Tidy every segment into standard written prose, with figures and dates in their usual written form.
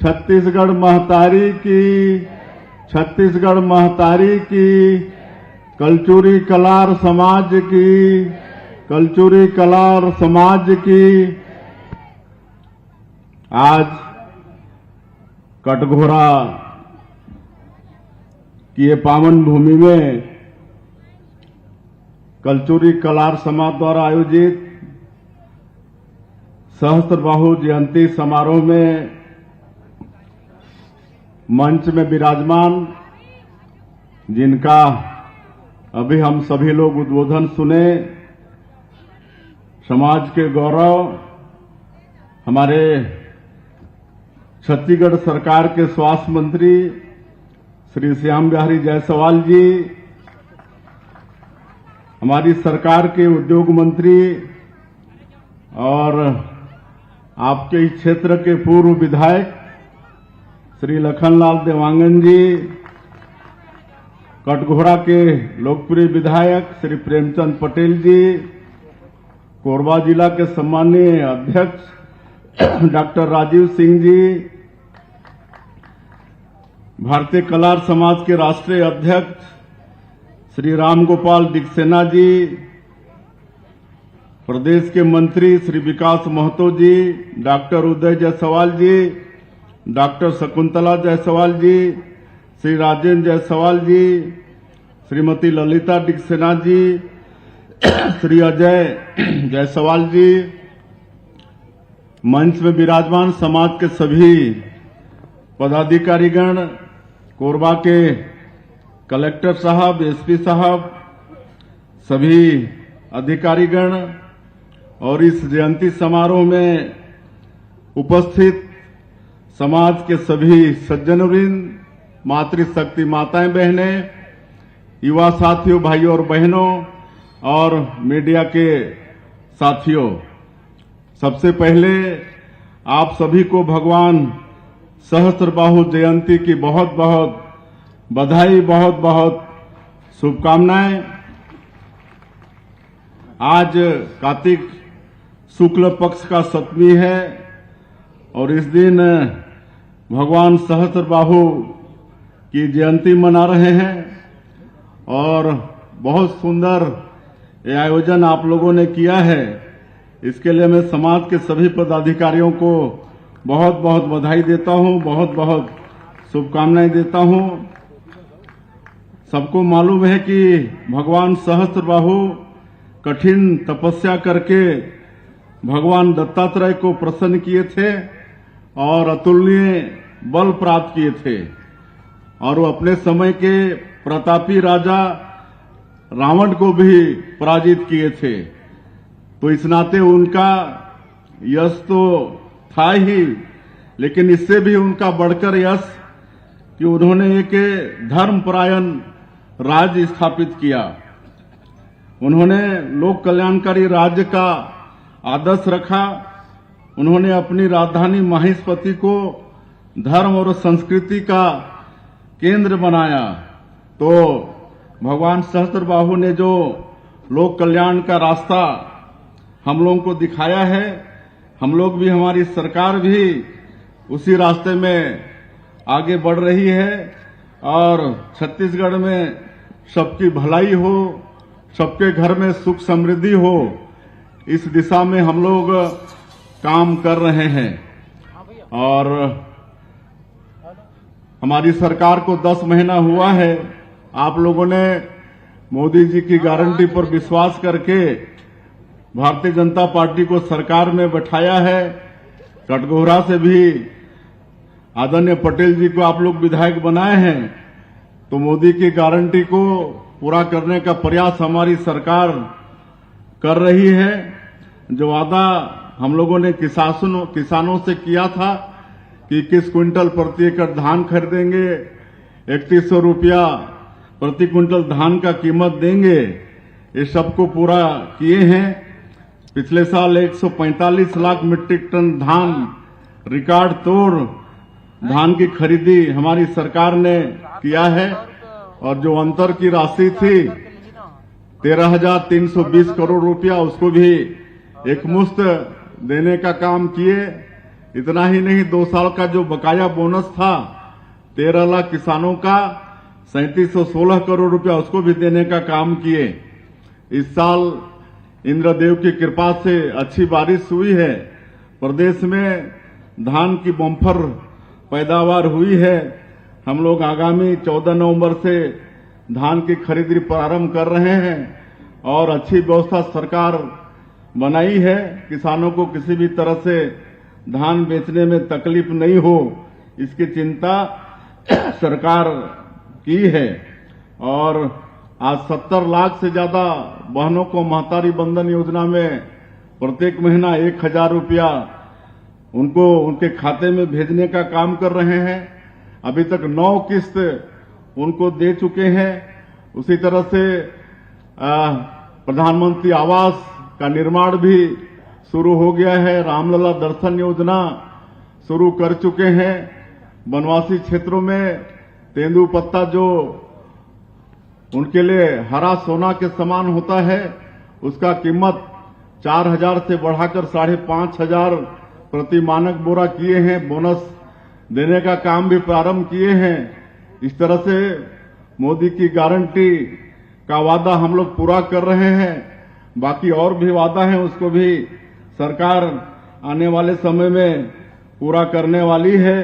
छत्तीसगढ़ महतारी की, छत्तीसगढ़ महतारी की, कलचुरी कलार समाज की, कलचुरी कलार समाज की। आज कटघोरा की ये पावन भूमि में कलचुरी कलार समाज द्वारा आयोजित सहस्त्रबाहु जयंती समारोह में मंच में विराजमान, जिनका अभी हम सभी लोग उद्बोधन सुने, समाज के गौरव हमारे छत्तीसगढ़ सरकार के स्वास्थ्य मंत्री श्री श्याम बिहारी जायसवाल जी, हमारी सरकार के उद्योग मंत्री और आपके इस क्षेत्र के पूर्व विधायक श्री लखनलाल देवांगन जी, कटघोरा के लोकप्रिय विधायक श्री प्रेमचंद पटेल जी, कोरबा जिला के सम्मानीय अध्यक्ष डॉक्टर राजीव सिंह जी, भारतीय कलार समाज के राष्ट्रीय अध्यक्ष श्री रामगोपाल डिकसेना जी, प्रदेश के मंत्री श्री विकास महतो जी, डॉक्टर उदय जायसवाल जी, डॉक्टर शकुंतला जायसवाल जी, श्री राजेंद्र जायसवाल जी, श्रीमती ललिता डिकसेना जी, श्री अजय जायसवाल जी, मंच में विराजमान समाज के सभी पदाधिकारीगण, कोरबा के कलेक्टर साहब, एसपी साहब, सभी अधिकारीगण और इस जयंती समारोह में उपस्थित समाज के सभी सज्जनवृंद, मातृशक्ति माताएं बहनें, युवा साथियों, भाइयों और बहनों और मीडिया के साथियों, सबसे पहले आप सभी को भगवान सहस्त्रबाहु जयंती की बहुत बहुत बधाई, बहुत बहुत शुभकामनाएं। आज कार्तिक शुक्ल पक्ष का सप्तमी है और इस दिन भगवान सहस्त्रबाहु की जयंती मना रहे हैं और बहुत सुंदर ये आयोजन आप लोगों ने किया है। इसके लिए मैं समाज के सभी पदाधिकारियों को बहुत बहुत बधाई देता हूं, बहुत बहुत शुभकामनाएं देता हूं। सबको मालूम है कि भगवान सहस्त्रबाहु कठिन तपस्या करके भगवान दत्तात्रेय को प्रसन्न किए थे और अतुलनीय बल प्राप्त किए थे और वो अपने समय के प्रतापी राजा रावण को भी पराजित किए थे। तो इस नाते उनका यश तो था ही, लेकिन इससे भी उनका बढ़कर यश कि उन्होंने एक धर्मपरायण राज्य स्थापित किया। उन्होंने लोक कल्याणकारी राज्य का आदर्श रखा। उन्होंने अपनी राजधानी माहिष्मति को धर्म और संस्कृति का केंद्र बनाया। तो भगवान सहस्त्रबाहु ने जो लोक कल्याण का रास्ता हम लोगों को दिखाया है, हम लोग भी, हमारी सरकार भी उसी रास्ते में आगे बढ़ रही है और छत्तीसगढ़ में सबकी भलाई हो, सबके घर में सुख समृद्धि हो, इस दिशा में हम लोग काम कर रहे हैं। और हमारी सरकार को 10 महीना हुआ है। आप लोगों ने मोदी जी की गारंटी पर विश्वास करके भारतीय जनता पार्टी को सरकार में बैठाया है। कटघोरा से भी आदरणीय पटेल जी को आप लोग विधायक बनाए हैं, तो मोदी की गारंटी को पूरा करने का प्रयास हमारी सरकार कर रही है। जो वादा हम लोगों ने किसानों से किया था कि 21 क्विंटल प्रति एकड़ धान खरीदेंगे, 3100 रुपया प्रति क्विंटल धान का कीमत देंगे, ये सबको पूरा किए हैं। पिछले साल 145 लाख मीट्रिक टन धान, रिकॉर्ड तोड़ धान की खरीदी हमारी सरकार ने किया है और जो अंतर की राशि थी 13,320 करोड़ रुपया, उसको भी एकमुश्त देने का काम किए। इतना ही नहीं, 2 साल का जो बकाया बोनस था 13 लाख किसानों का 3716 करोड़ रुपया उसको भी देने का काम किए। इस साल इंद्रदेव की कृपा से अच्छी बारिश हुई है, प्रदेश में धान की बम्पर पैदावार हुई है। हम लोग आगामी 14 नवंबर से धान की खरीदी प्रारंभ कर रहे हैं और अच्छी व्यवस्था सरकार बनाई है, किसानों को किसी भी तरह से धान बेचने में तकलीफ नहीं हो, इसकी चिंता सरकार की है। और आज 70 लाख से ज्यादा बहनों को महतारी बंधन योजना में प्रत्येक महीना 1000 रुपया उनको उनके खाते में भेजने का काम कर रहे हैं। अभी तक 9 किस्त उनको दे चुके हैं। उसी तरह से प्रधानमंत्री आवास का निर्माण भी शुरू हो गया है। रामलला दर्शन योजना शुरू कर चुके हैं। वनवासी क्षेत्रों में तेंदुपत्ता जो उनके लिए हरा सोना के समान होता है, उसका कीमत 4000 से बढ़ाकर 5500 प्रति मानक बोरा किए हैं। बोनस देने का काम भी प्रारंभ किए हैं। इस तरह से मोदी की गारंटी का वादा हम लोग पूरा कर रहे हैं। बाकी और भी वादा है, उसको भी सरकार आने वाले समय में पूरा करने वाली है।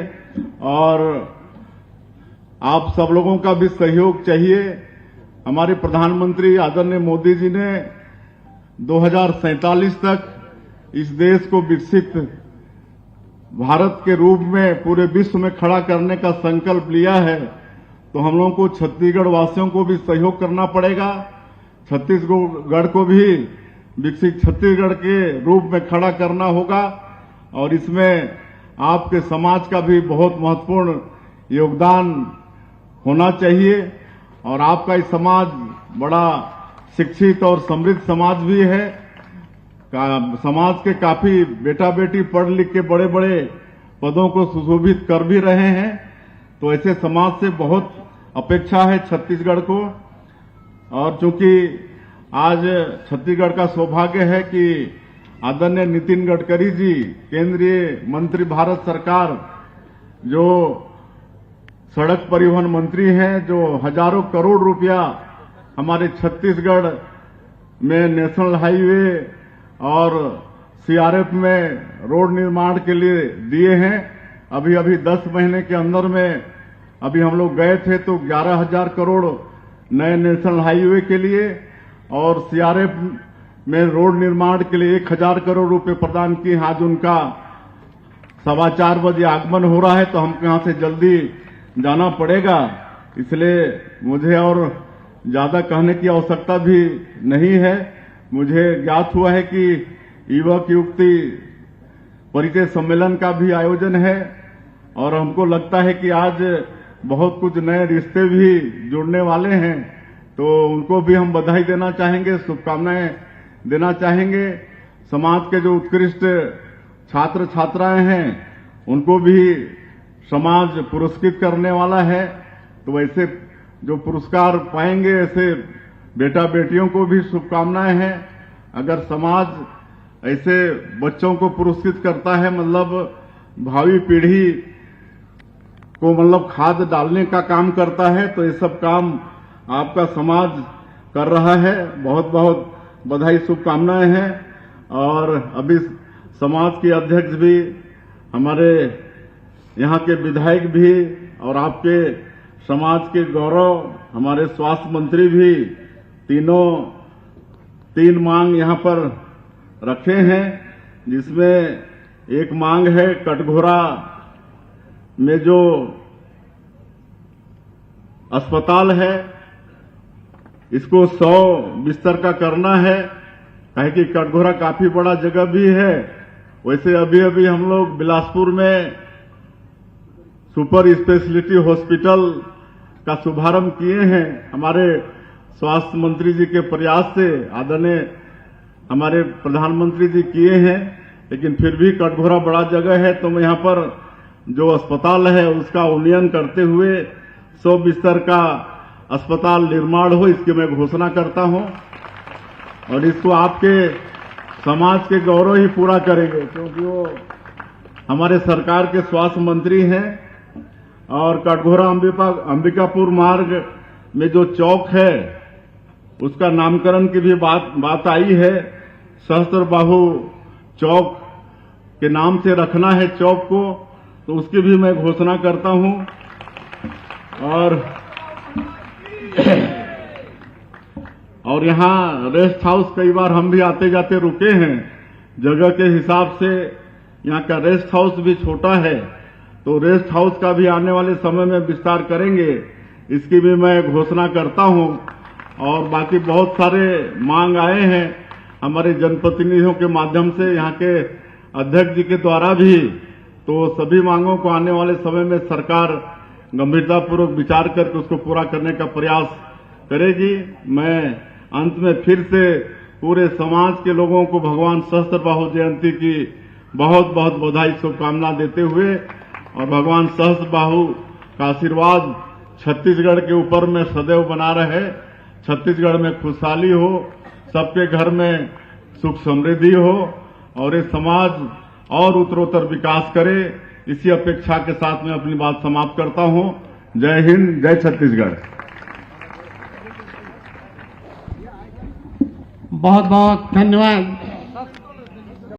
और आप सब लोगों का भी सहयोग चाहिए। हमारे प्रधानमंत्री आदरणीय मोदी जी ने 2047 तक इस देश को विकसित भारत के रूप में पूरे विश्व में खड़ा करने का संकल्प लिया है। तो हम लोगों को छत्तीसगढ़ वासियों को भी सहयोग करना पड़ेगा। छत्तीसगढ़ को भी विकसित छत्तीसगढ़ के रूप में खड़ा करना होगा और इसमें आपके समाज का भी बहुत महत्वपूर्ण योगदान होना चाहिए। और आपका ये समाज बड़ा शिक्षित और समृद्ध समाज भी है। समाज के काफी बेटा बेटी पढ़ लिख के बड़े बड़े पदों को सुशोभित कर भी रहे हैं। तो ऐसे समाज से बहुत अपेक्षा है छत्तीसगढ़ को। और चूंकि आज छत्तीसगढ़ का सौभाग्य है कि आदरणीय नितिन गडकरी जी केंद्रीय मंत्री भारत सरकार जो सड़क परिवहन मंत्री हैं, जो हजारों करोड़ रुपया हमारे छत्तीसगढ़ में नेशनल हाईवे और सीआरएफ में रोड निर्माण के लिए दिए हैं। अभी 10 महीने के अंदर में अभी हम लोग गए थे तो 11,000 करोड़ नए नेशनल हाईवे के लिए और सीआरएफ में रोड निर्माण के लिए 1,000 करोड़ रुपए प्रदान किए। आज उनका 4:15 बजे आगमन हो रहा है तो हमको यहां से जल्दी जाना पड़ेगा, इसलिए मुझे और ज्यादा कहने की आवश्यकता भी नहीं है। मुझे ज्ञात हुआ है कि युवक युवती परिचय सम्मेलन का भी आयोजन है और हमको लगता है कि आज बहुत कुछ नए रिश्ते भी जुड़ने वाले हैं। तो उनको भी हम बधाई देना चाहेंगे, शुभकामनाएं देना चाहेंगे। समाज के जो उत्कृष्ट छात्र छात्राएं हैं उनको भी समाज पुरस्कृत करने वाला है। तो ऐसे जो पुरस्कार पाएंगे ऐसे बेटा बेटियों को भी शुभकामनाएं हैं। अगर समाज ऐसे बच्चों को पुरस्कृत करता है, मतलब भावी पीढ़ी को मतलब खाद डालने का काम करता है, तो ये सब काम आपका समाज कर रहा है। बहुत बहुत बधाई शुभकामनाएं हैं। और अभी समाज के अध्यक्ष भी, हमारे यहाँ के विधायक भी और आपके समाज के गौरव हमारे स्वास्थ्य मंत्री भी तीन मांग यहाँ पर रखे हैं, जिसमें एक मांग है कटघोरा में जो अस्पताल है इसको 100 बिस्तर का करना है। कहे कि कटघोरा काफी बड़ा जगह भी है। वैसे अभी हम लोग बिलासपुर में सुपर स्पेशलिटी हॉस्पिटल का शुभारंभ किए हैं। हमारे स्वास्थ्य मंत्री जी के प्रयास से आदरणीय हमारे प्रधानमंत्री जी किए हैं, लेकिन फिर भी कटघोरा बड़ा जगह है तो मैं यहाँ पर जो अस्पताल है उसका उन्नयन करते हुए 100 बिस्तर का अस्पताल निर्माण हो, इसकी मैं घोषणा करता हूं। और इसको आपके समाज के गौरव ही पूरा करेंगे, क्योंकि वो हमारे सरकार के स्वास्थ्य मंत्री हैं और कटघोरा अंबिकापुर मार्ग में जो चौक है उसका नामकरण की भी बात आई है। सहस्त्रबाहु चौक के नाम से रखना है चौक को, तो उसकी भी मैं घोषणा करता हूं। और यहां रेस्ट हाउस कई बार हम भी आते जाते रुके हैं, जगह के हिसाब से यहां का रेस्ट हाउस भी छोटा है, तो रेस्ट हाउस का भी आने वाले समय में विस्तार करेंगे, इसकी भी मैं घोषणा करता हूं। और बाकी बहुत सारे मांग आए हैं हमारे जनप्रतिनिधियों के माध्यम से, यहां के अध्यक्ष जी के द्वारा भी, तो सभी मांगों को आने वाले समय में सरकार गंभीरतापूर्वक विचार करके उसको पूरा करने का प्रयास करेगी। मैं अंत में फिर से पूरे समाज के लोगों को भगवान सहस्त्रबाहु जयंती की बहुत बहुत बधाई शुभकामना देते हुए और भगवान सहस्त्रबाहु का आशीर्वाद छत्तीसगढ़ के ऊपर में सदैव बना रहे, छत्तीसगढ़ में खुशहाली हो, सबके घर में सुख समृद्धि हो और ये समाज और उत्तरोत्तर विकास करे, इसी अपेक्षा के साथ मैं अपनी बात समाप्त करता हूं। जय हिंद, जय छत्तीसगढ़। बहुत बहुत धन्यवाद।